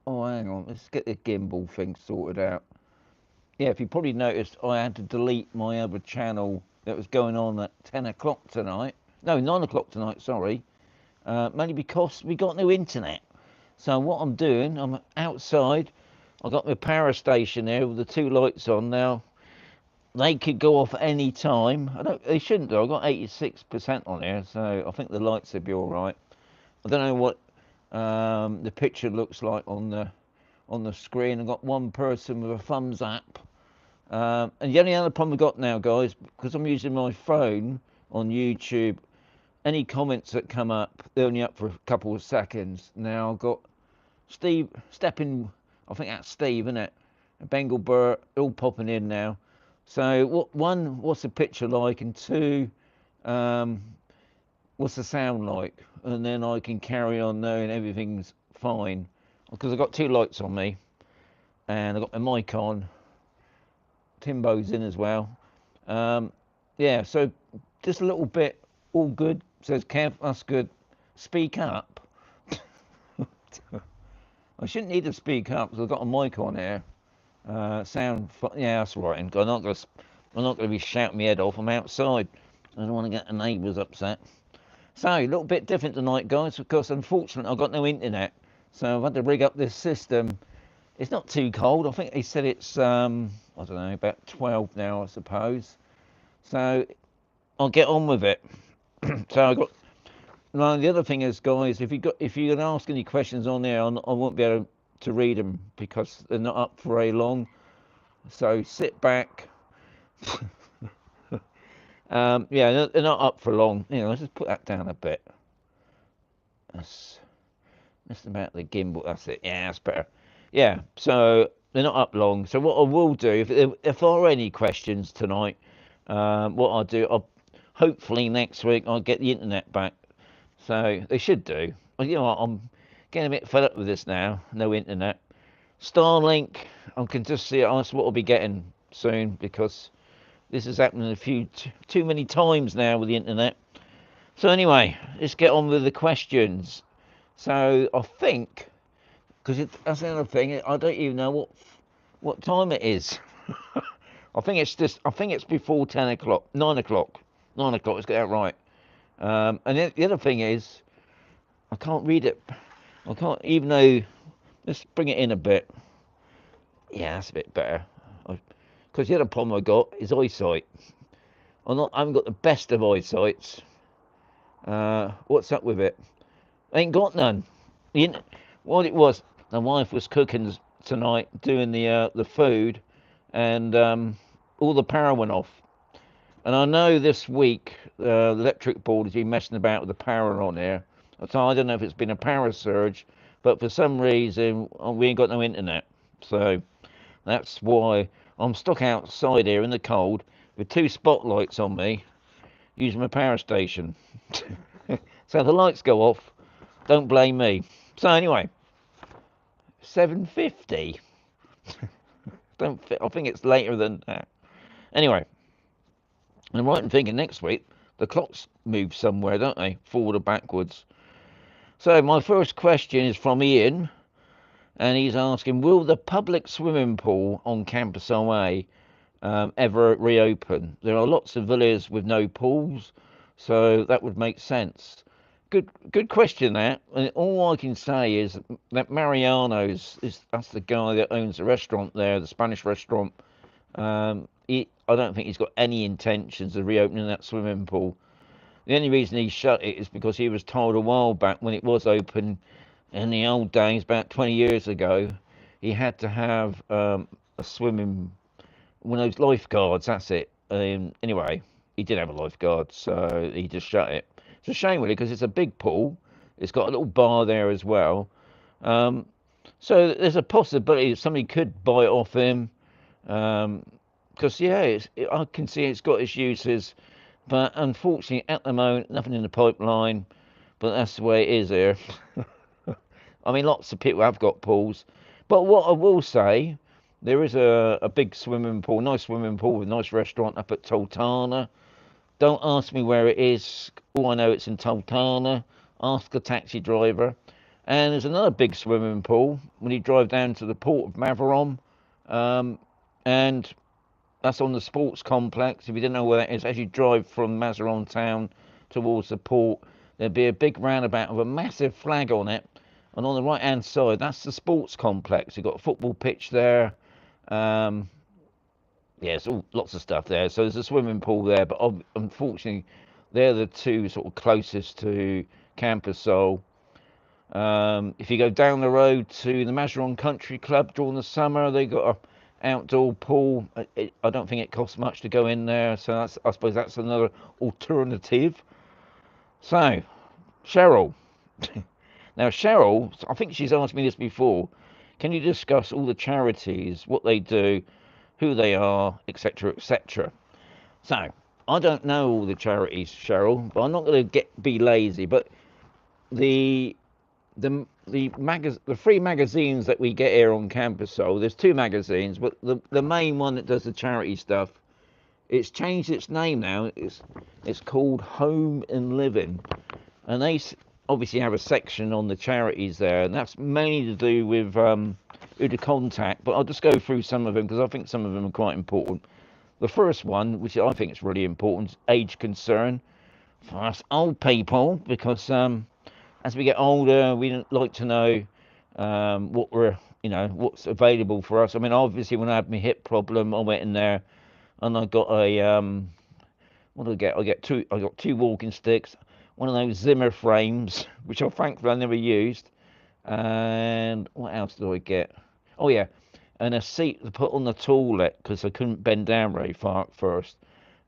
Oh, hang on. Let's get the gimbal thing sorted out. Yeah, if you probably noticed, I had to delete my other channel that was going on at 10 o'clock tonight. No, 9 o'clock tonight, sorry. Mainly because we got no internet. So what I'm doing, I'm outside. I got my power station there with the two lights on now. They could go off any time. They shouldn't do. I got 86% on here, so I think the lights would be all right. I don't know what the picture looks like on the screen. I've got one person with a thumbs up. And the only other problem I've got now, guys, because I'm using my phone on YouTube, any comments that come up, they're only up for a couple of seconds. Now I've got Steve stepping, I think that's Steve, isn't it? Bengal Burt, all popping in now. So one, what's the picture like? And two, um, what's the sound like? And then I can carry on knowing everything's fine. Because I've got two lights on me and I've got my mic on. Timbo's in as well. Yeah, so just a little bit, all good. Says Kev, that's good. Speak up. I shouldn't need to speak up because I've got a mic on here. Yeah, that's right. And I'm not going to be shouting my head off. I'm outside. I don't want to get the neighbours upset. So a little bit different tonight, guys, because unfortunately I've got no internet. So I've had to rig up this system. It's not too cold. I think they said it's I don't know, about 12 now, I suppose. So I'll get on with it. So I got. Now the other thing is, guys, if you're gonna ask any questions on there, I won't be able to read them because they're not up for very long. So sit back. Yeah, they're not up for long. You know, let's just put that down a bit. That's about the gimbal. That's it. Yeah, that's better. Yeah. So they're not up long. So what I will do, if there are any questions tonight, what I'll do, hopefully next week I'll get the internet back. So they should do. Well, you know what, I'm getting a bit fed up with this now. No internet. Starlink, I can just see it. That's what I'll be getting soon because this has happened a few too many times now with the internet. So anyway, let's get on with the questions. So I think, because that's another thing, I don't even know what time it is. I think it's before 10 o'clock, 9 o'clock. 9 o'clock, let's get that right. And the other thing is, I can't read it. I can't, even though, let's bring it in a bit. Yeah, that's a bit better. Because the other problem I got is eyesight. I haven't got the best of eyesights. What's up with it? I ain't got none. What it was, my wife was cooking tonight, doing the food, and all the power went off. And I know this week the electric board has been messing about with the power on here. So I don't know if it's been a power surge, but for some reason we ain't got no internet. So that's why I'm stuck outside here in the cold with two spotlights on me using my power station. So if the lights go off, don't blame me. So anyway, 7:50. I think it's later than that. Anyway, I'm right in thinking next week the clocks move somewhere, don't they? Forward or backwards. So my first question is from Ian, and he's asking, will the public swimming pool on Campus OA ever reopen? There are lots of villas with no pools, so that would make sense. Good question, that. And all I can say is that Mariano's, that's the guy that owns the restaurant there, the Spanish restaurant. I don't think he's got any intentions of reopening that swimming pool. The only reason he shut it is because he was told a while back when it was open in the old days, about 20 years ago, he had to have a swimming, one of those lifeguards, that's it. Anyway, he did have a lifeguard, so he just shut it. It's a shame, really, because it's a big pool. It's got a little bar there as well. So there's a possibility that somebody could buy it off him. Because, yeah, I can see it's got its uses. But unfortunately, at the moment, nothing in the pipeline. But that's the way it is here. I mean, lots of people have got pools. But what I will say, there is a big swimming pool, nice swimming pool with a nice restaurant up at Toltana. Don't ask me where it is. All I know, it's in Toltana. Ask a taxi driver. And there's another big swimming pool when you drive down to the port of Mazarrón, and that's on the sports complex. If you didn't know where that is, as you drive from Mazarrón town towards the port, there'd be a big roundabout with a massive flag on it. And on the right hand side, that's the sports complex. You've got a football pitch there. Um, yeah, it's all lots of stuff there. So there's a swimming pool there, but unfortunately, they're the two sort of closest to Campus Sol. If you go down the road to the Mazarrón Country Club during the summer, they got a outdoor pool. I don't think it costs much to go in there, so I suppose that's another alternative. So, Cheryl. Now, Cheryl, I think she's asked me this before. Can you discuss all the charities, what they do, who they are, etc., etc.? So, I don't know all the charities, Cheryl, but I'm not going to be lazy. But the the free magazines that we get here on campus, so there's two magazines, but the main one that does the charity stuff, it's changed its name now. It's called Home and Living, and they obviously have a section on the charities there, and that's mainly to do with who to contact. But I'll just go through some of them because I think some of them are quite important. The first one, which I think is really important, is age concern for us old people, because as we get older, we like to know what what's available for us. I mean, obviously, when I had my hip problem, I went in there and I got a what did I get? I got two walking sticks, one of those Zimmer frames, which I thankfully I never used, and what else did I get? Oh yeah, and a seat to put on the toilet because I couldn't bend down very far at first,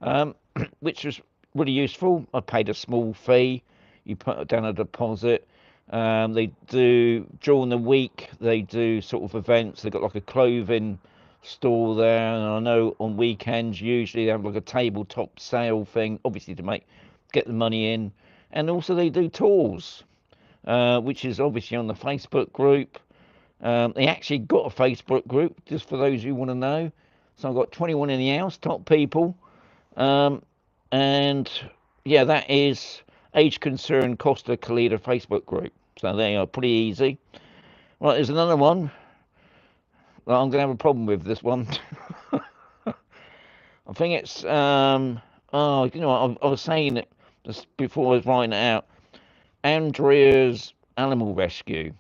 um, which was really useful. I paid a small fee. You put down a deposit. They do during the week. They do sort of events. They've got like a clothing store there, and I know on weekends usually they have like a tabletop sale thing, obviously to get the money in, and also they do tours, which is obviously on the Facebook group. They actually got a Facebook group just for those who want to know. So I've got 21 in the house, top people, um, and yeah, that is Age Concern Costa Calida Facebook group. So they are pretty easy. Right, there's another one. Well, I'm going to have a problem with this one. I think it's oh, you know what, I was saying it just before I was writing it out. Andrea's Animal Rescue,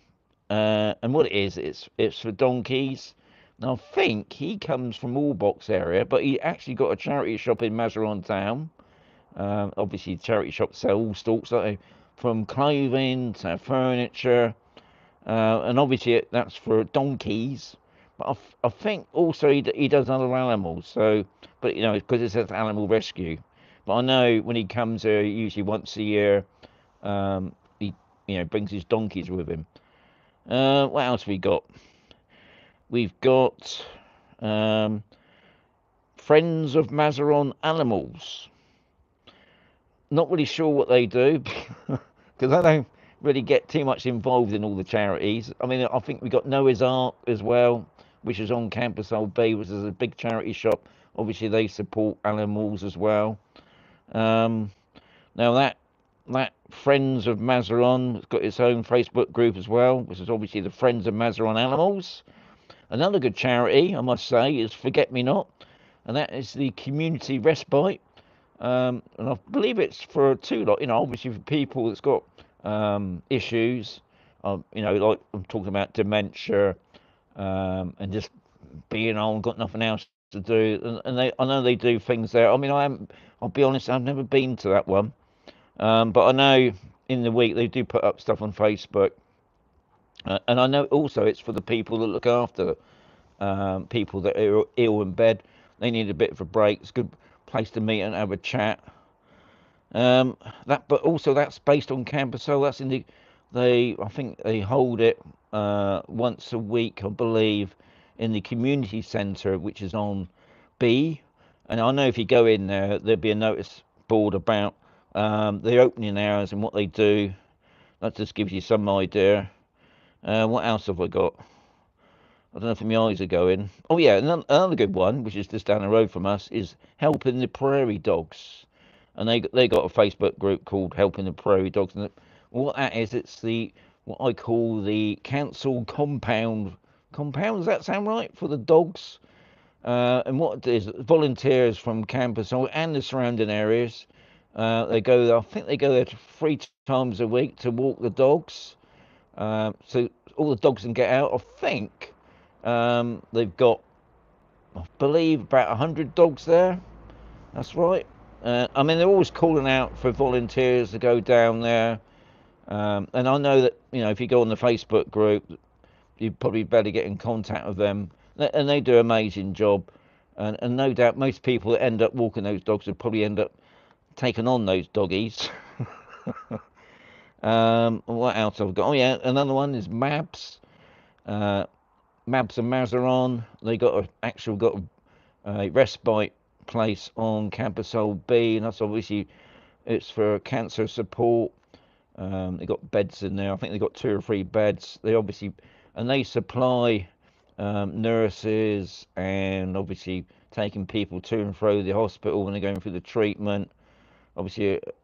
and what it is, it's for donkeys. Now I think he comes from Allbox area, but he actually got a charity shop in Mazarrón town. Obviously, charity shops sell all sorts, don't they? From clothing to furniture, and obviously that's for donkeys. But I think also he does other animals. So, but you know, because it says animal rescue. But I know when he comes here, usually once a year, he brings his donkeys with him. What else we got? We've got Friends of Mazarrón Animals. Not really sure what they do because I don't really get too much involved in all the charities. I mean, I think we got Noah's Ark as well, which is on Campus Old Bay, which is a big charity shop. Obviously, they support animals as well. Um, Now that Friends of Mazarrón has got its own Facebook group as well, which is obviously the Friends of Mazarrón Animals. Another good charity, I must say, is Forget Me Not, and that is the Community Respite. And I believe it's for two lot, obviously for people that's got issues, like I'm talking about dementia, and just being old, got nothing else to do. And I know they do things there. I mean, I'll be honest, I've never been to that one, but I know in the week they do put up stuff on Facebook, and I know also it's for the people that look after people that are ill in bed. They need a bit of a break. It's a good place to meet and have a chat. But also that's based on campus. So that's in I think they hold it once a week, I believe, in the community centre, which is on B. And I know if you go in there, there'll be a notice board about the opening hours and what they do. That just gives you some idea. What else have I got? I don't know if my eyes are going. Oh yeah, another good one, which is just down the road from us, is Helping the Prairie Dogs, and they got a Facebook group called Helping the Prairie Dogs. And what that is, it's the what I call the cancel compound. Compound, does that sound right? For the dogs? And what it is, volunteers from campus and the surrounding areas, they go there, I think they go there 3 times a week to walk the dogs. So all the dogs can get out. I think they've got, I believe, about 100 dogs there. That's right. I mean, they're always calling out for volunteers to go down there. And I know that, if you go on the Facebook group, you probably better get in contact with them. And they do an amazing job. And no doubt most people that end up walking those dogs would probably end up taking on those doggies. What else I've got? Oh, yeah, another one is MABS. MABS and Mazarrón. They got a respite place on Campus Old B, and that's obviously it's for cancer support. They got beds in there. I think they got 2 or 3 beds. They supply nurses and obviously taking people to and fro the hospital when they're going through the treatment. Obviously, it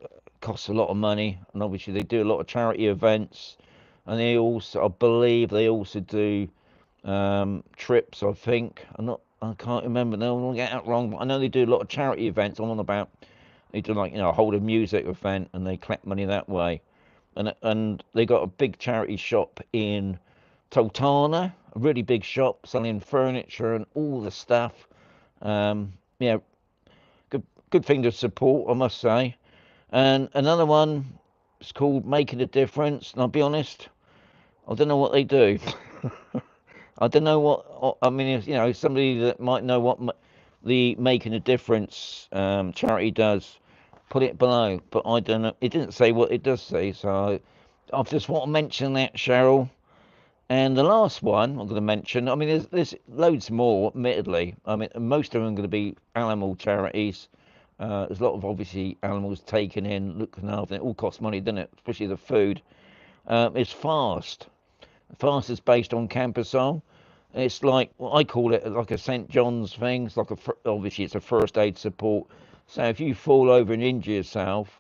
costs a lot of money, and obviously they do a lot of charity events, and I believe they also do trips. I think I can't remember now. I don't get that wrong, but I know they do a lot of charity events. I'm on about they do hold a music event and they collect money that way, and they got a big charity shop in Toltana, a really big shop selling furniture and all the stuff. Yeah, good thing to support, I must say. And another one is called Making a Difference. And I'll be honest, I don't know what they do. I don't know what, I mean, if, somebody that might know what the Making a Difference charity does, put it below. But I don't know. It didn't say what it does say. So I just want to mention that, Cheryl. And the last one I'm going to mention, I mean, there's loads more, admittedly. I mean, most of them are going to be animal charities. There's a lot of, obviously, animals taken in, looking after. It all costs money, doesn't it? Especially the food. It's FAST. FAST is based on Campusol. It's like, well, I call it like a St. John's thing. It's like obviously, it's a first aid support. So if you fall over and injure yourself,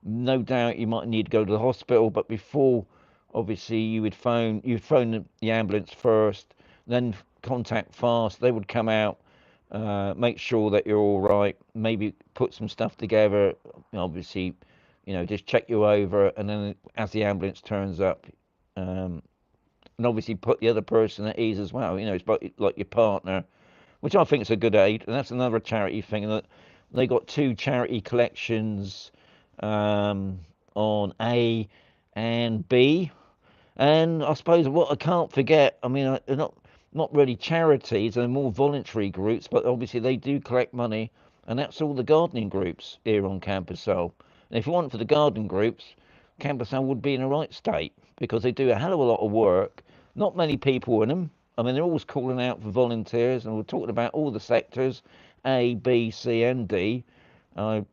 no doubt you might need to go to the hospital. But before, obviously, you'd phone the ambulance first, then contact FAST. They would come out, make sure that you're all right, maybe put some stuff together, obviously, just check you over, and then as the ambulance turns up, and obviously put the other person at ease as well. It's like your partner, which I think is a good aid, and that's another charity thing. That they got 2 charity collections on A and B, and I suppose what I can't forget, I mean, they're not really charities, they're more voluntary groups, but obviously they do collect money, and that's all the gardening groups here on Campus Soul. And if you want for the garden groups, Campus Soul would be in the right state, because they do a hell of a lot of work. Not many people in them. I mean, they're always calling out for volunteers, and we're talking about all the sectors, A, B, C, and D. I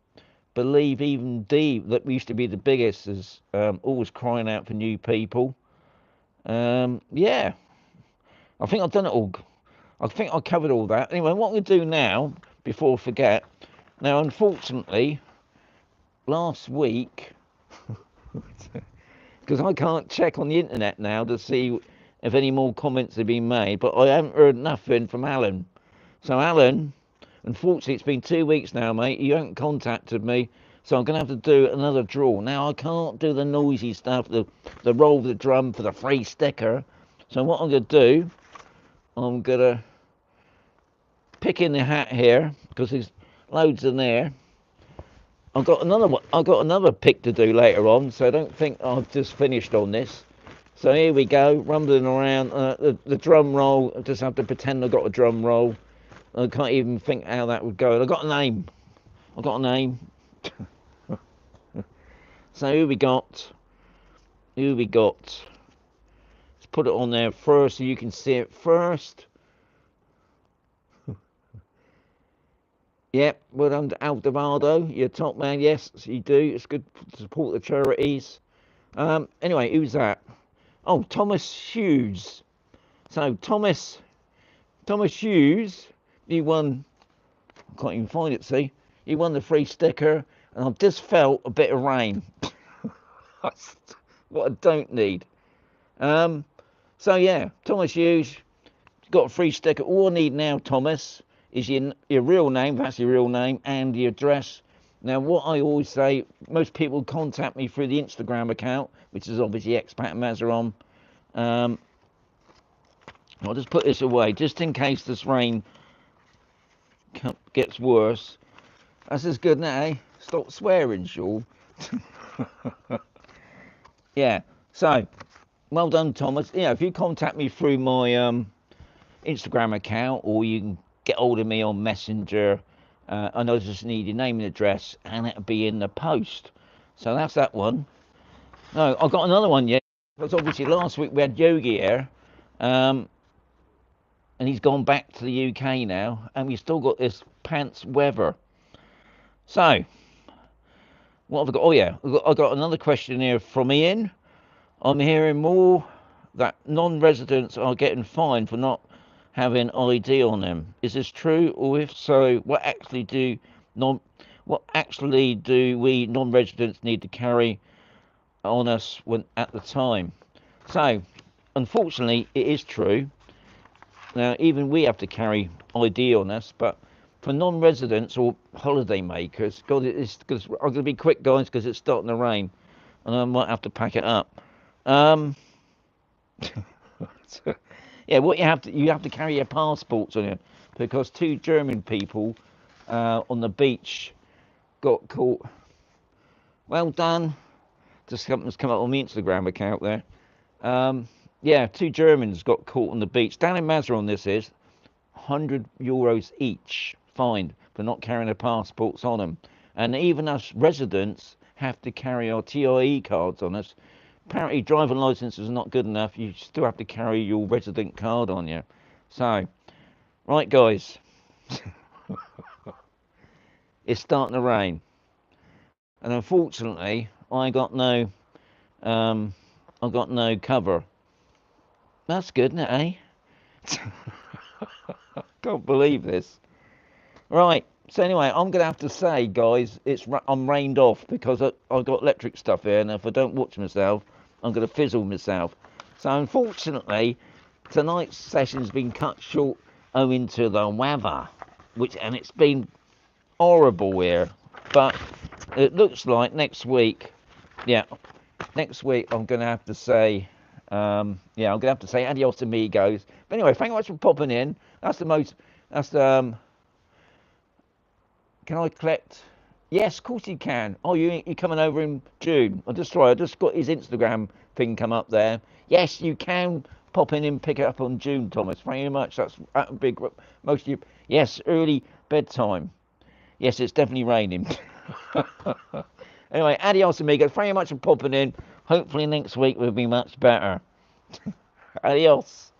believe even D, that used to be the biggest, is always crying out for new people. Yeah, I think I've done it all. I think I covered all that. Anyway, what we do now, before I forget, now unfortunately, last week, because I can't check on the internet now to see if any more comments have been made, but I haven't heard nothing from Alan. So Alan, unfortunately, it's been 2 weeks now, mate. You haven't contacted me, so I'm going to have to do another draw. Now, I can't do the noisy stuff, the roll of the drum for the free sticker. So what I'm going to do, I'm going to pick in the hat here, because there's loads in there. I've got another pick to do later on, so I don't think I've just finished on this. So here we go, rumbling around. The drum roll, I just have to pretend I've got a drum roll. I can't even think how that would go. I've got a name. So who we got? Let's put it on there first so you can see it first. Yep, well done to Aldovado. You're top man, yes, you do. It's good to support the charities. Anyway, who's that? Oh, Thomas Hughes. So Thomas Hughes, you won. I can't even find it. See, you won the free sticker, and I've just felt a bit of rain. What I don't need. So yeah, Thomas Hughes got a free sticker. All I need now, Thomas, is your real name, that's your real name, and the address. Now, what I always say, most people contact me through the Instagram account, which is obviously Expat Mazarrón. I'll just put this away, just in case this rain gets worse. That's as good now, eh? Stop swearing, Shaw. Yeah, so, well done, Thomas. Yeah, if you contact me through my Instagram account, or you can get hold of me on Messenger, and I just need your name and address, and it'll be in the post. So that's that one. No, I got another one yet, because obviously last week we had Yogi here, and he's gone back to the UK now, and we still got this pants weather. So, what have I got? Oh yeah, I got another question here from Ian. I'm hearing more that non-residents are getting fined for not having ID on them. Is this true, or if so, what actually do we non-residents need to carry on us when at the time? So, unfortunately, it is true. Now, even we have to carry ID on us, but for non-residents or holiday makers, God, it's because I'm going to be quick, guys, because it's starting to rain, and I might have to pack it up. Yeah, what you have to carry your passports on you, because two German people on the beach got caught. Well done. Just something's come up on the Instagram account there. Yeah, two Germans got caught on the beach down in Mazarrón. This is €100 each fined for not carrying their passports on them, and even us residents have to carry our TIE cards on us. Apparently, driving license is not good enough. You still have to carry your resident card on you. So, right, guys, it's starting to rain, and unfortunately, I got no cover. That's good, isn't it, eh? Can't believe this. Right. So anyway, I'm gonna have to say, guys, I'm rained off because I've got electric stuff here, and if I don't watch myself, I'm gonna fizzle myself. So unfortunately, tonight's session's been cut short owing to the weather, and it's been horrible here. But it looks like next week, yeah, next week I'm gonna have to say, yeah, I'm gonna have to say adios amigos. But anyway, thank you much for popping in. That's the can I collect? Yes, of course you can. Oh, you're coming over in June. I just got his Instagram thing come up there. Yes, you can pop in and pick it up on June, Thomas. Thank you very much. That's a big. Most of you. Yes, early bedtime. Yes, it's definitely raining. Anyway, adios, amigos. Thank you much for popping in. Hopefully next week will be much better. Adios.